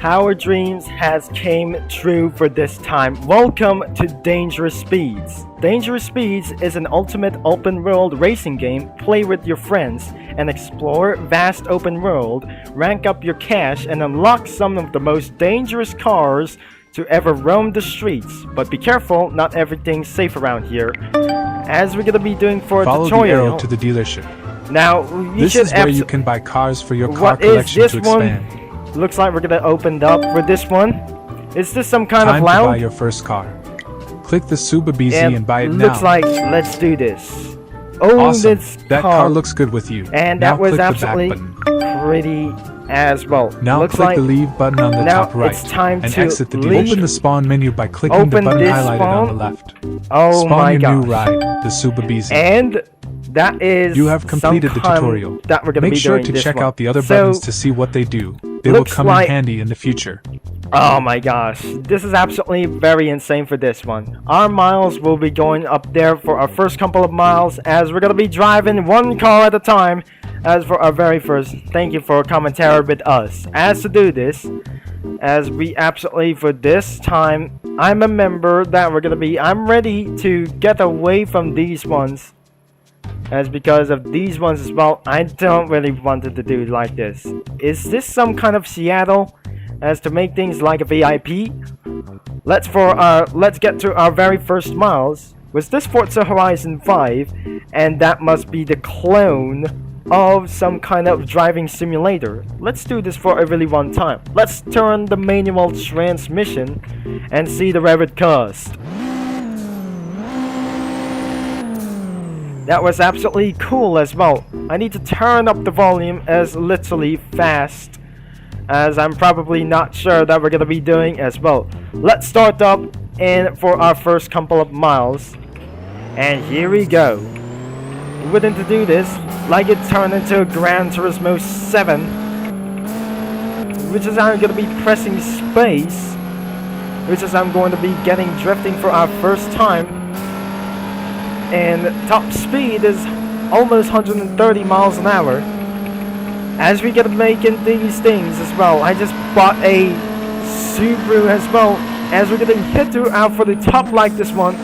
Our dreams has came true for this time. Welcome to Dangerous Speeds. Dangerous Speeds is an ultimate open world racing game. Play with your friends and explore vast open world, rank up your cash and unlock some of the most dangerous cars to ever roam the streets. But be careful, not everything's safe around here. As we're gonna be doing for a Follow tutorial. the arrow to the dealership. Now, This is where you can buy cars for your car collection to expand. Looks like we're gonna open up for this one. Is this some kind Time of to buy lounge? your first car. Click the Super BZ and buy it now. Looks like let's do this. Own Awesome. this That car looks good with you. and now that was click the absolutely back button. pretty as well. Now Looks click like the leave button on the now top right it's time and to exit the leave. Open the spawn menu by clicking the Open button this highlighted spawn. on the left. oh Spawn my your gosh. new ride, the Super BZ. And that is You have completed some the kind tutorial. that we're gonna Make be sure doing to this check one. out the other So, buttons to see what they do. They will looks come like- in handy in the future. Oh my gosh, this is absolutely very insane for this one. Our miles will be going up there for our first couple of miles as we're gonna be driving one car at a time. As for our very first, thank you for commentary with us. As to do this, as we absolutely for this time, I'm a member that I'm ready to get away from these ones. As because of these ones as well, I don't really want it to do like this. Is this some kind of Seattle? As to make things like a VIP? Let's get to our very first miles. Was this Forza Horizon 5? And that must be the clone of some kind of driving simulator. Let's do this for a really one time. Let's turn the manual transmission and see the rev it cost. That was absolutely cool as well. I need to turn up the volume as literally fast as I'm probably not sure that we're gonna be doing as well. Let's start up and for our first couple of miles. And here we go. Wouldn't to do this, like it turned into a Gran Turismo 7. Which is I'm gonna be pressing space. Which is I'm going to be getting drifting for our first time. And top speed is almost 130 miles an hour. As we get making these things as well, I just bought a Subaru as well. As we're gonna hit out for the top like this one,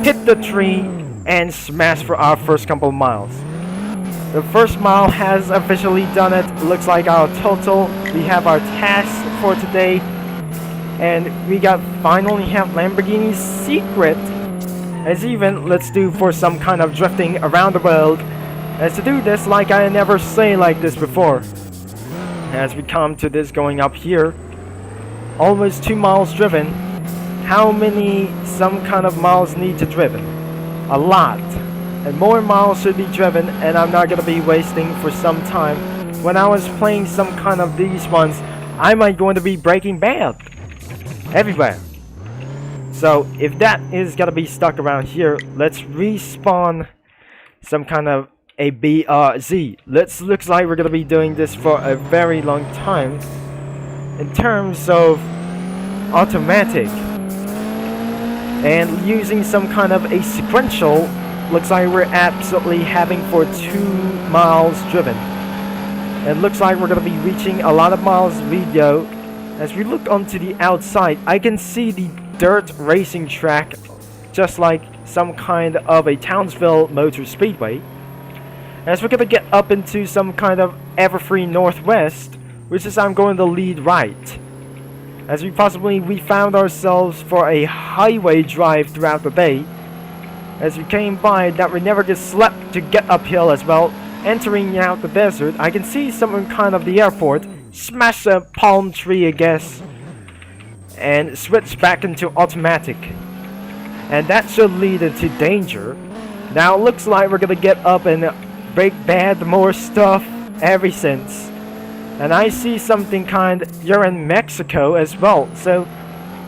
hit the tree, and smash for our first couple of miles. The first mile has officially done it. Looks like our total. We have our task for today, and we finally have Lamborghini Secret. As even let's do for some kind of drifting around the world. As to do this like I never say like this before. As we come to this going up here, almost 2 miles driven. How many some kind of miles need to driven? A lot. And more miles should be driven, and I'm not gonna be wasting for some time. When I was playing some kind of these ones, I might going to be breaking bad everywhere. So if that is gonna be stuck around here, let's respawn some kind of a BRZ. Looks like we're gonna be doing this for a very long time. In terms of automatic and using some kind of a sequential, looks like we're absolutely having for 2 miles driven. It looks like we're gonna be reaching a lot of miles video. As we look onto the outside, I can see the dirt racing track, just like some kind of a Townsville Motor Speedway. As we're gonna get up into some kind of Everfree Northwest, which is I'm going to lead right. As we found ourselves for a highway drive throughout the day. As we came by that we never get slept to get uphill as well. Entering out the desert, I can see some kind of the airport. Smash a palm tree, I guess. And switch back into automatic. And that should lead into danger. Now it looks like we're gonna get up and break bad more stuff ever since. And I see something you're in Mexico as well. So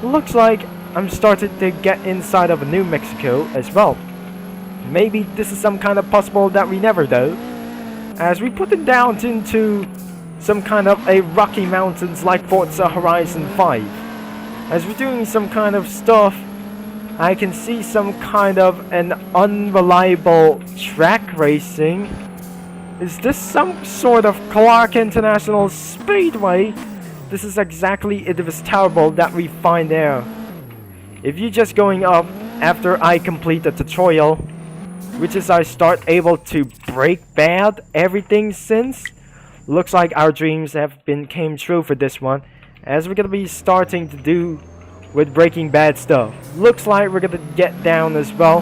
looks like I'm starting to get inside of New Mexico as well. Maybe this is some kind of possible that we never do. As we put it down into some kind of a Rocky Mountains like Forza Horizon 5. As we're doing some kind of stuff, I can see some kind of an unreliable track racing. Is this some sort of Clark International Speedway this is exactly it was terrible that we find there. If you're just going up after I complete the tutorial, which is I start able to break bad everything since, looks like our dreams have been came true for this one, as we're gonna be starting to do with Breaking Bad stuff. Looks like we're gonna get down as well,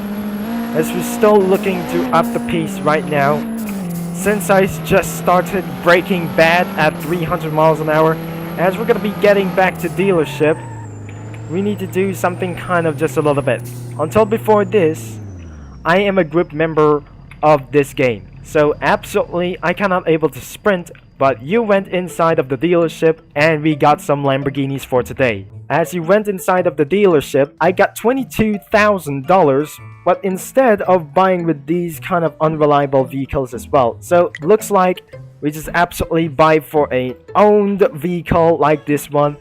as we're still looking to up the pace right now. Since I just started Breaking Bad at 300 miles an hour, as we're gonna be getting back to dealership, we need to do something kind of just a little bit. Until before this, I am a group member of this game, so absolutely I cannot able to sprint, but you went inside of the dealership and we got some Lamborghinis for today. As you went inside of the dealership, I got $22,000, but instead of buying with these kind of unreliable vehicles as well. So looks like we just absolutely buy for a owned vehicle like this one.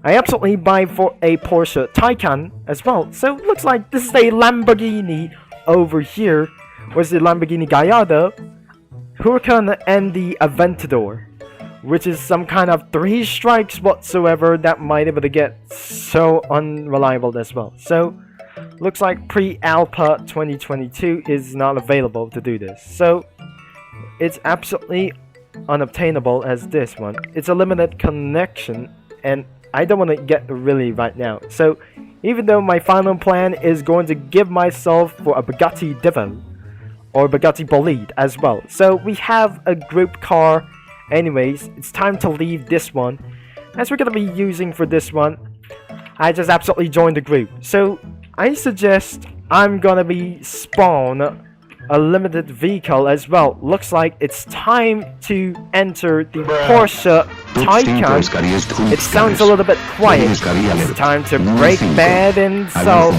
I absolutely buy for a Porsche Taycan as well. So looks like this is a Lamborghini over here. Was the Lamborghini Gallardo, Huracan, and the Aventador, which is some kind of 3 strikes whatsoever that might be able to get so unreliable as well. So looks like pre-Alpha 2022 is not available to do this. So it's absolutely unobtainable as this one. It's a limited connection and I don't want to get really right now. So even though my final plan is going to give myself for a Bugatti Divo or Bugatti Bolide as well. So we have a group car. Anyways, it's time to leave this one. As we're going to be using for this one, I just absolutely joined the group. So I suggest I'm going to be spawn a limited vehicle as well. Looks like it's time to enter the Porsche Taycan. It sounds a little bit quiet. It's time to break bad, and so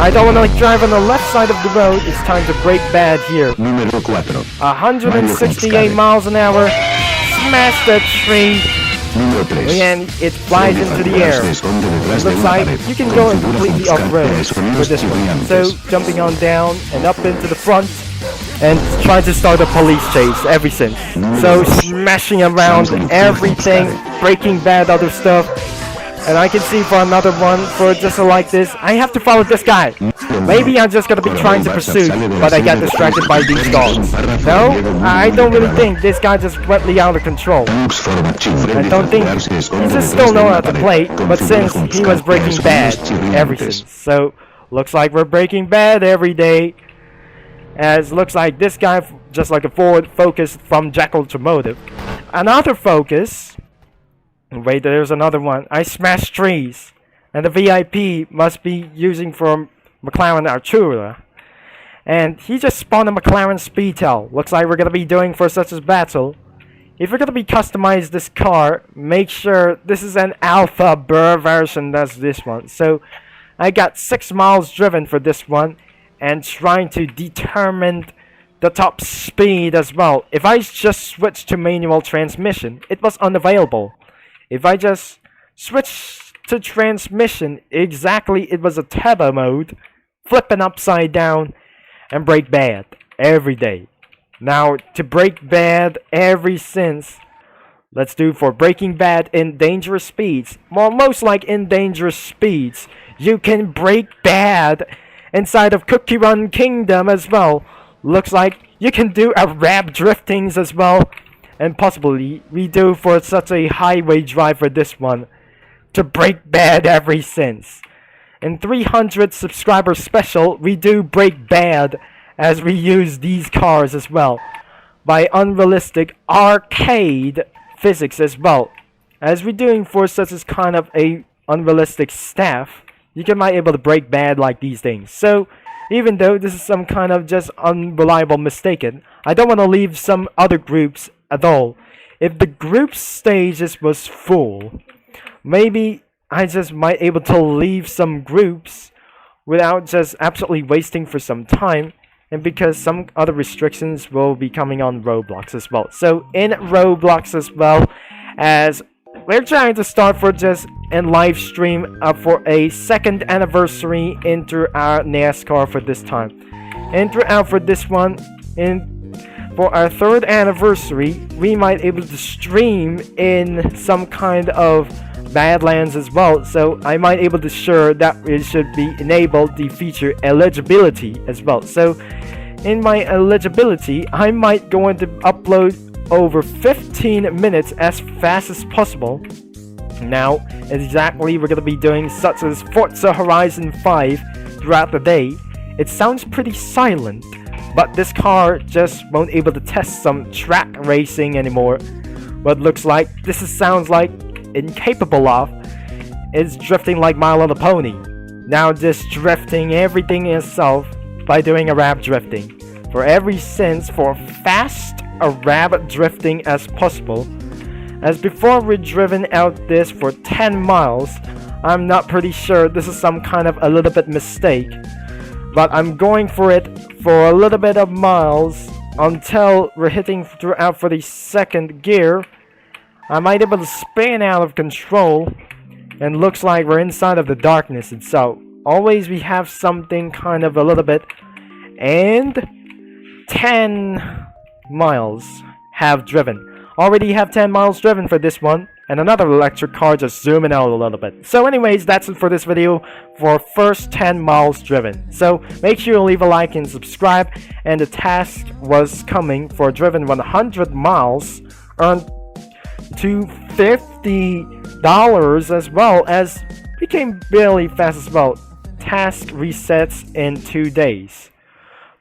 I don't want to drive on the left side of the road. It's time to break bad here. 168 miles an hour. Smash that tree. And it flies into the air. It looks like you can go completely off-road for this one. So jumping on down and up into the front and trying to start a police chase ever since. So smashing around everything, breaking bad other stuff. And I can see for another one, for just like this, I have to follow this guy. Maybe I'm just gonna be trying to pursue, but I got distracted by these dogs. No, I don't really think this guy just went out of control. I don't think he just still know how to play, but since he was breaking bad everything. So looks like we're breaking bad every day. As looks like this guy just like a forward focus from Jack Automotive. Another focus. Wait, there's another one. I smashed trees. And the VIP must be using from McLaren Artura. And he just spawned a McLaren Speedtail. Looks like we're going to be doing for such a battle. If you're going to be customize this car, make sure this is an Alpha Burr version. That's this one. So I got 6 miles driven for this one. And trying to determine the top speed as well. If I just switch to manual transmission, it was unavailable. If I just switch to transmission, exactly it was a turbo mode, flipping upside down, and break bad every day. Now to break bad every since, let's do for breaking bad in dangerous speeds. Well, most like in dangerous speeds, you can break bad inside of Cookie Run Kingdom as well. Looks like you can do a rap driftings as well. And possibly we do for such a highway drive for this one to break bad every since. In 300 subscriber special, we do break bad as we use these cars as well. By unrealistic arcade physics as well. As we're doing for such as kind of a unrealistic staff, you can might able to break bad like these things. So even though this is some kind of just unreliable mistaken, I don't want to leave some other groups at all. If the group stages was full, maybe I just might able to leave some groups without just absolutely wasting for some time, and because some other restrictions will be coming on Roblox as well. So in Roblox as well, as we're trying to start for just in live stream for a 2nd anniversary into our NASCAR for this time. And throughout for this one, in for our 3rd anniversary, we might able to stream in some kind of Badlands as well. So I might able to sure that it should be enabled the feature eligibility as well. So in my eligibility, I might going to upload over 15 minutes as fast as possible. Now, exactly we're gonna be doing such as Forza Horizon 5 throughout the day. It sounds pretty silent, but this car just won't able to test some track racing anymore. What looks like this sounds like incapable of is drifting like My Little Pony. Now just drifting everything itself by doing a rap drifting. For every sense for fast a rap drifting as possible. As before we're driven out this for 10 miles, I'm not pretty sure this is some kind of a little bit mistake. But I'm going for it for a little bit of miles until we're hitting throughout for the 2nd gear. I might be able to spin out of control and looks like we're inside of the darkness itself. Always we have something kind of a little bit, and 10 miles have driven. Already have 10 miles driven for this one, and another electric car just zooming out a little bit. So anyways, that's it for this video for first 10 miles driven. So make sure you leave a like and subscribe, and the task was coming for driven 100 miles, earned $250 as well as became really fast as well. Task resets in 2 days.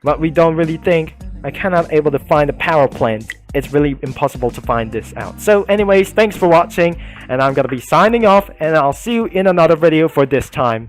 But we don't really think I cannot able to find a power plant. It's really impossible to find this out. So anyways, thanks for watching, and I'm gonna be signing off, and I'll see you in another video for this time.